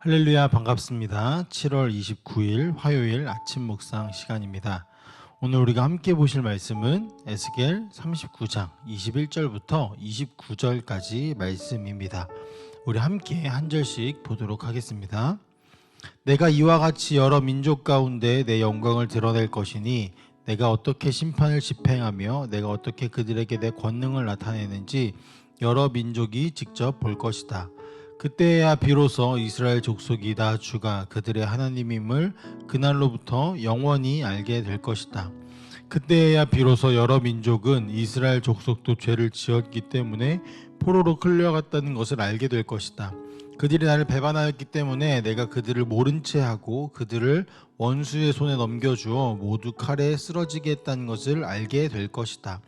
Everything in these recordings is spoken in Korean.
할렐루야, 반갑습니다. 7월 29일 화요일 아침 묵상 시간입니다. 오늘 우리가 함께 보실 말씀은 에스겔 39장 21절부터 29절까지 말씀입니다. 우리 함께 한 절씩 보도록 하겠습니다. 내가 이와 같이 여러 민족 가운데 내 영광을 드러낼 것이니 내가 어떻게 심판을 집행하며 내가 어떻게 그들에게 내 권능을 나타내는지 여러 민족이 직접 볼 것이다. 그때야 비로소 이스라엘 족속이 나 주가 그들의 하나님임을 그날로부터 영원히 알게 될 것이다. 그때야 비로소 여러 민족은 이스라엘 족속도 죄를 지었기 때문에 포로로 끌려갔다는 것을 알게 될 것이다. 그들이 나를 배반하였기 때문에 내가 그들을 모른 채 하고 그들을 원수의 손에 넘겨주어 모두 칼에 쓰러지게 했다는 것을 알게 될 것이다.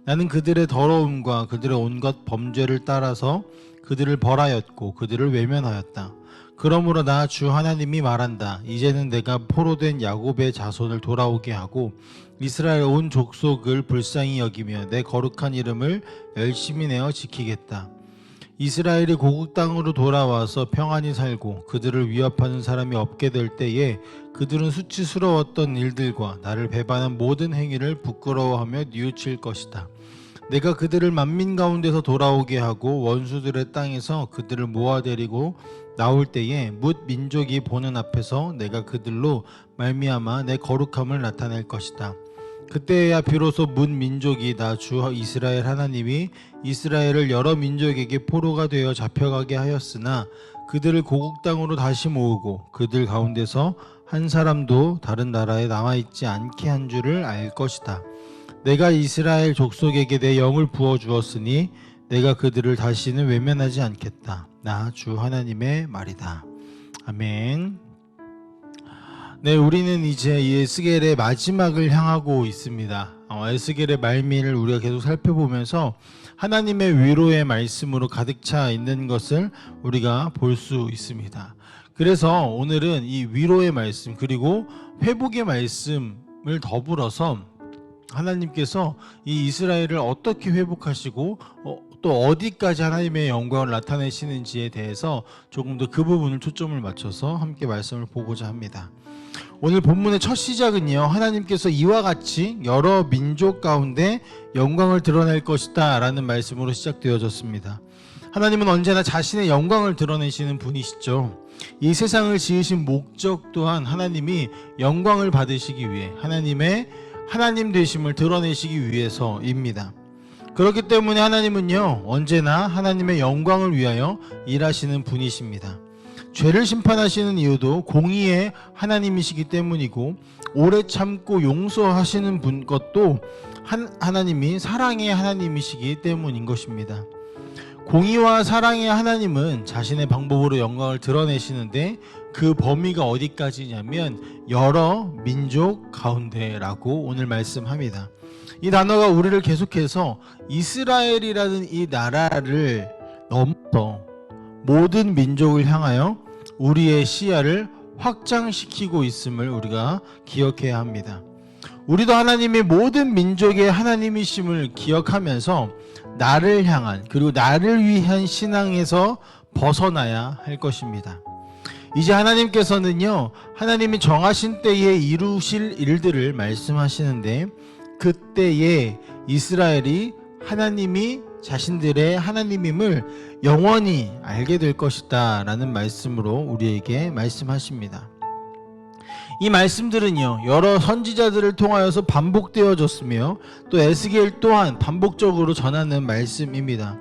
나는 그들의 더러움과 그들의 온갖 범죄를 따라서 그들을 벌하였고 그들을 외면하였다. 그러므로 나 주 하나님이 말한다. 이제는 내가 포로된 야곱의 자손을 돌아오게 하고 이스라엘 온 족속을 불쌍히 여기며 내 거룩한 이름을 열심히 내어 지키겠다. 이스라엘이 고국 땅으로 돌아와서 평안히 살고 그들을 위협하는 사람이 없게 될 때에 그들은 수치스러웠던 일들과 나를 배반한 모든 행위를 부끄러워하며 뉘우칠 것이다. 내가 그들을 만민 가운데서 돌아오게 하고 원수들의 땅에서 그들을 모아데리고 나올 때에 뭇 민족이 보는 앞에서 내가 그들로 말미암아 내 거룩함을 나타낼 것이다. 그때야 비로소 뭇 민족이 나 주 이스라엘 하나님이 이스라엘을 여러 민족에게 포로가 되어 잡혀가게 하였으나 그들을 고국 땅으로 다시 모으고 그들 가운데서 한 사람도 다른 나라에 남아있지 않게 한 줄을 알 것이다. 내가 이스라엘 족속에게 내 영을 부어주었으니 내가 그들을 다시는 외면하지 않겠다. 나 주 하나님의 말이다. 아멘. 네, 우리는 이제 이 에스겔의 마지막을 향하고 있습니다. 에스겔의 말미를 우리가 계속 살펴보면서 하나님의 위로의 말씀으로 가득 차 있는 것을 우리가 볼 수 있습니다. 그래서 오늘은 이 위로의 말씀 그리고 회복의 말씀을 더불어서 하나님께서 이 이스라엘을 어떻게 회복하시고 또 어디까지 하나님의 영광을 나타내시는지에 대해서 조금 더 그 부분을 초점을 맞춰서 함께 말씀을 보고자 합니다. 오늘 본문의 첫 시작은요, 하나님께서 이와 같이 여러 민족 가운데 영광을 드러낼 것이다 라는 말씀으로 시작되어졌습니다. 하나님은 언제나 자신의 영광을 드러내시는 분이시죠. 이 세상을 지으신 목적 또한 하나님이 영광을 받으시기 위해 하나님의 하나님 되심을 드러내시기 위해서입니다. 그렇기 때문에 하나님은요, 언제나 하나님의 영광을 위하여 일하시는 분이십니다. 죄를 심판하시는 이유도 공의의 하나님이시기 때문이고, 오래 참고 용서하시는 것도 하나님이 사랑의 하나님이시기 때문인 것입니다. 공의와 사랑의 하나님은 자신의 방법으로 영광을 드러내시는데 그 범위가 어디까지냐면 여러 민족 가운데라고 오늘 말씀합니다. 이 단어가 우리를 계속해서 이스라엘이라는 이 나라를 넘어서 모든 민족을 향하여 우리의 시야를 확장시키고 있음을 우리가 기억해야 합니다. 우리도 하나님이 모든 민족의 하나님이심을 기억하면서 나를 향한 그리고 나를 위한 신앙에서 벗어나야 할 것입니다. 이제 하나님께서는요, 하나님이 정하신 때에 이루실 일들을 말씀하시는데 그때에 이스라엘이 하나님이 자신들의 하나님임을 영원히 알게 될 것이다 라는 말씀으로 우리에게 말씀하십니다. 이 말씀들은요, 여러 선지자들을 통하여서 반복되어졌으며 또 에스겔 또한 반복적으로 전하는 말씀입니다.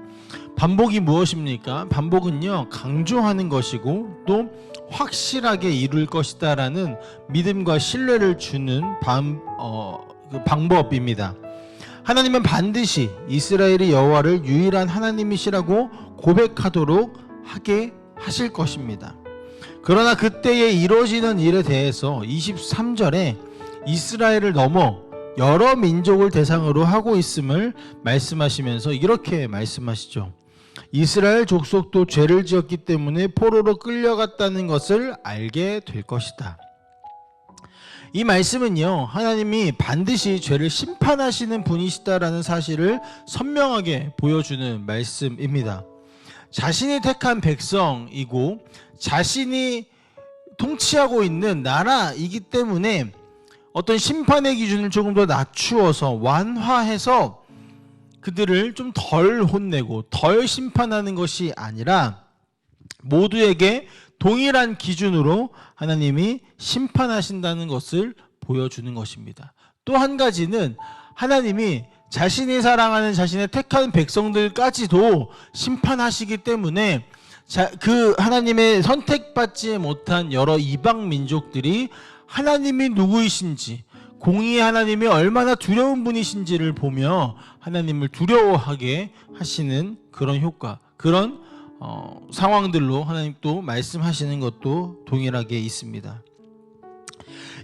반복이 무엇입니까? 반복은요, 강조하는 것이고 또 확실하게 이룰 것이다 라는 믿음과 신뢰를 주는 방법입니다. 하나님은 반드시 이스라엘의 여호와를 유일한 하나님이시라고 고백하도록 하게 하실 것입니다. 그러나 그때에 이루어지는 일에 대해서 23절에 이스라엘을 넘어 여러 민족을 대상으로 하고 있음을 말씀하시면서 이렇게 말씀하시죠. 이스라엘 족속도 죄를 지었기 때문에 포로로 끌려갔다는 것을 알게 될 것이다. 이 말씀은요, 하나님이 반드시 죄를 심판하시는 분이시다라는 사실을 선명하게 보여주는 말씀입니다. 자신이 택한 백성이고 자신이 통치하고 있는 나라이기 때문에 어떤 심판의 기준을 조금 더 낮추어서 완화해서 그들을 좀 덜 혼내고 덜 심판하는 것이 아니라 모두에게 동일한 기준으로 하나님이 심판하신다는 것을 보여주는 것입니다. 또 한 가지는 하나님이 자신이 사랑하는 자신의 택한 백성들까지도 심판하시기 때문에 그 하나님의 선택받지 못한 여러 이방 민족들이 하나님이 누구이신지, 공의의 하나님이 얼마나 두려운 분이신지를 보며 하나님을 두려워하게 하시는 그런 효과, 그런 상황들로 하나님 또 말씀하시는 것도 동일하게 있습니다.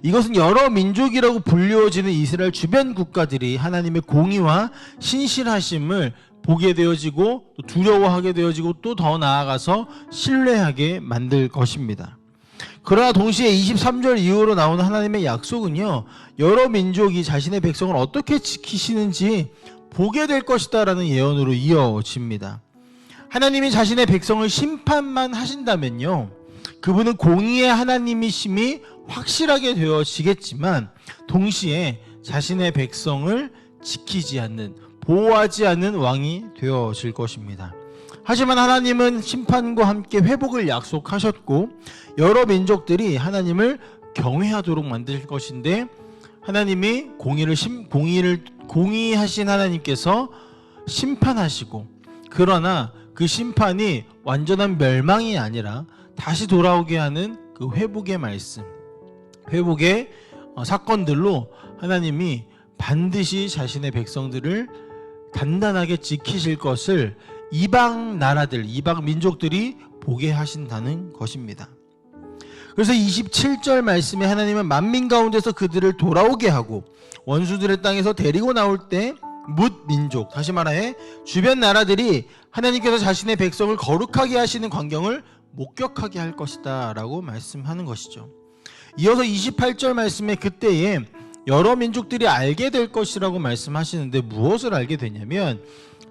이것은 여러 민족이라고 불리워지는 이스라엘 주변 국가들이 하나님의 공의와 신실하심을 보게 되어지고 두려워하게 되어지고 또 더 나아가서 신뢰하게 만들 것입니다. 그러나 동시에 23절 이후로 나오는 하나님의 약속은요, 여러 민족이 자신의 백성을 어떻게 지키시는지 보게 될 것이다 라는 예언으로 이어집니다. 하나님이 자신의 백성을 심판만 하신다면요, 그분은 공의의 하나님이심이 확실하게 되어지겠지만 동시에 자신의 백성을 지키지 않는, 보호하지 않는 왕이 되어질 것입니다. 하지만 하나님은 심판과 함께 회복을 약속하셨고 여러 민족들이 하나님을 경외하도록 만드실 것인데, 하나님이 공의하신 하나님께서 심판하시고, 그러나 그 심판이 완전한 멸망이 아니라 다시 돌아오게 하는 그 회복의 말씀, 회복의 사건들로 하나님이 반드시 자신의 백성들을 단단하게 지키실 것을 이방 나라들, 이방 민족들이 보게 하신다는 것입니다. 그래서 27절 말씀에 하나님은 만민 가운데서 그들을 돌아오게 하고 원수들의 땅에서 데리고 나올 때 뭇 민족, 다시 말해 주변 나라들이 하나님께서 자신의 백성을 거룩하게 하시는 광경을 목격하게 할 것이다 라고 말씀하는 것이죠. 이어서 28절 말씀에 그때에 여러 민족들이 알게 될 것이라고 말씀하시는데, 무엇을 알게 되냐면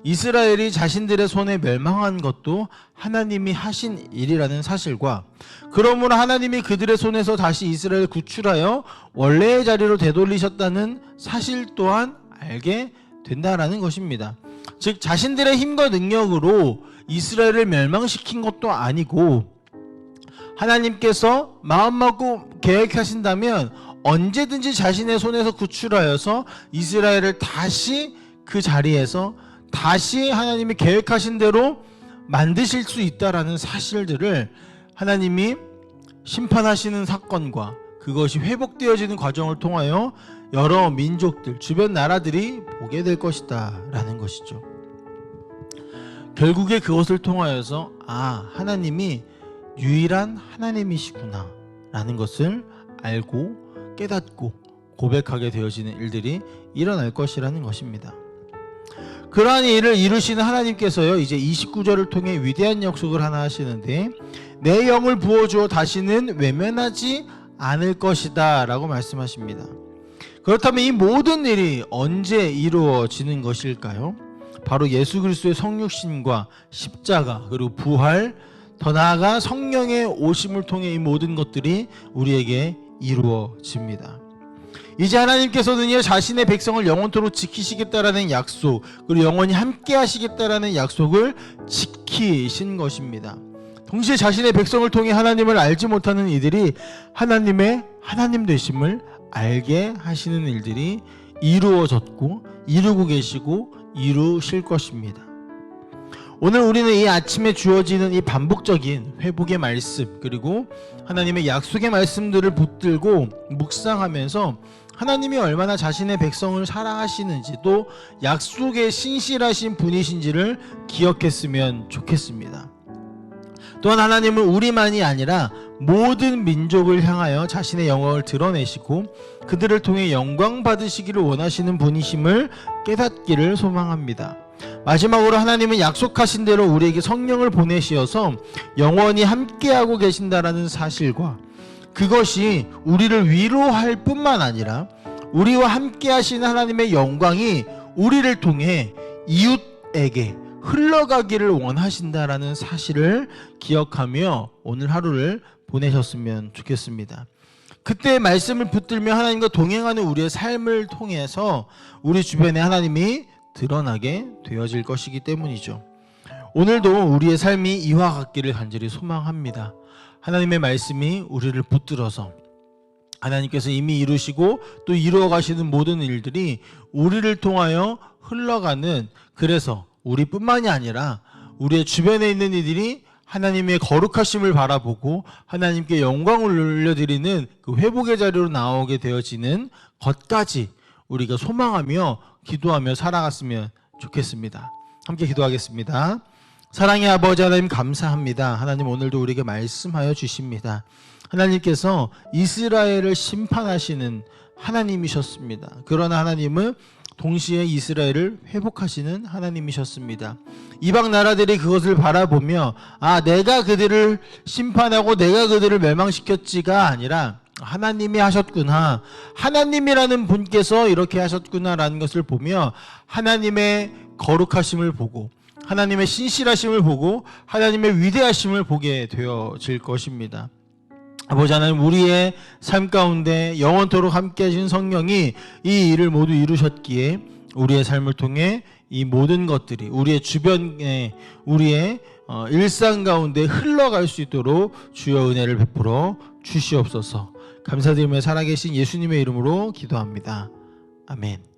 이스라엘이 자신들의 손에 멸망한 것도 하나님이 하신 일이라는 사실과, 그러므로 하나님이 그들의 손에서 다시 이스라엘을 구출하여 원래의 자리로 되돌리셨다는 사실 또한 알게 된다라는 것입니다. 즉 자신들의 힘과 능력으로 이스라엘을 멸망시킨 것도 아니고, 하나님께서 마음먹고 계획하신다면 언제든지 자신의 손에서 구출하여서 이스라엘을 다시 그 자리에서 다시 하나님이 계획하신 대로 만드실 수 있다라는 사실들을 하나님이 심판하시는 사건과 그것이 회복되어지는 과정을 통하여 여러 민족들, 주변 나라들이 보게 될 것이다 라는 것이죠. 결국에 그것을 통하여서 하나님이 유일한 하나님이시구나 라는 것을 알고 깨닫고 고백하게 되어지는 일들이 일어날 것이라는 것입니다. 그러한 일을 이루시는 하나님께서요, 이제 29절을 통해 위대한 약속을 하나 하시는데, 내 영을 부어주어 다시는 외면하지 않을 것이다 라고 말씀하십니다. 그렇다면 이 모든 일이 언제 이루어지는 것일까요? 바로 예수 그리스도의 성육신과 십자가, 그리고 부활, 더 나아가 성령의 오심을 통해 이 모든 것들이 우리에게 이루어집니다. 이제 하나님께서는요, 자신의 백성을 영원토록 지키시겠다라는 약속, 그리고 영원히 함께 하시겠다라는 약속을 지키신 것입니다. 동시에 자신의 백성을 통해 하나님을 알지 못하는 이들이 하나님의 하나님 되심을 알게 하시는 일들이 이루어졌고 이루고 계시고 이루실 것입니다. 오늘 우리는 이 아침에 주어지는 이 반복적인 회복의 말씀, 그리고 하나님의 약속의 말씀들을 붙들고 묵상하면서 하나님이 얼마나 자신의 백성을 사랑하시는지, 또 약속의 신실하신 분이신지를 기억했으면 좋겠습니다. 또한 하나님은 우리만이 아니라 모든 민족을 향하여 자신의 영광을 드러내시고 그들을 통해 영광 받으시기를 원하시는 분이심을 깨닫기를 소망합니다. 마지막으로 하나님은 약속하신 대로 우리에게 성령을 보내시어서 영원히 함께하고 계신다라는 사실과, 그것이 우리를 위로할 뿐만 아니라 우리와 함께 하시는 하나님의 영광이 우리를 통해 이웃에게 흘러가기를 원하신다라는 사실을 기억하며 오늘 하루를 보내셨으면 좋겠습니다. 그때 말씀을 붙들며 하나님과 동행하는 우리의 삶을 통해서 우리 주변에 하나님이 드러나게 되어질 것이기 때문이죠. 오늘도 우리의 삶이 이와 같기를 간절히 소망합니다. 하나님의 말씀이 우리를 붙들어서 하나님께서 이미 이루시고 또 이루어 가시는 모든 일들이 우리를 통하여 흘러가는, 그래서 우리뿐만이 아니라 우리의 주변에 있는 이들이 하나님의 거룩하심을 바라보고 하나님께 영광을 올려드리는 그 회복의 자리로 나오게 되어지는 것까지 우리가 소망하며 기도하며 살아갔으면 좋겠습니다. 함께 기도하겠습니다. 사랑의 아버지 하나님, 감사합니다. 하나님, 오늘도 우리에게 말씀하여 주십니다. 하나님께서 이스라엘을 심판하시는 하나님이셨습니다. 그러나 하나님은 동시에 이스라엘을 회복하시는 하나님이셨습니다. 이방 나라들이 그것을 바라보며 내가 그들을 심판하고 내가 그들을 멸망시켰지가 아니라 하나님이 하셨구나, 하나님이라는 분께서 이렇게 하셨구나라는 것을 보며 하나님의 거룩하심을 보고 하나님의 신실하심을 보고 하나님의 위대하심을 보게 되어질 것입니다. 아버지 하나님, 우리의 삶 가운데 영원토록 함께 하신 성령이 이 일을 모두 이루셨기에 우리의 삶을 통해 이 모든 것들이 우리의 주변에, 우리의 일상 가운데 흘러갈 수 있도록 주여 은혜를 베풀어 주시옵소서. 감사드리며 살아계신 예수님의 이름으로 기도합니다. 아멘.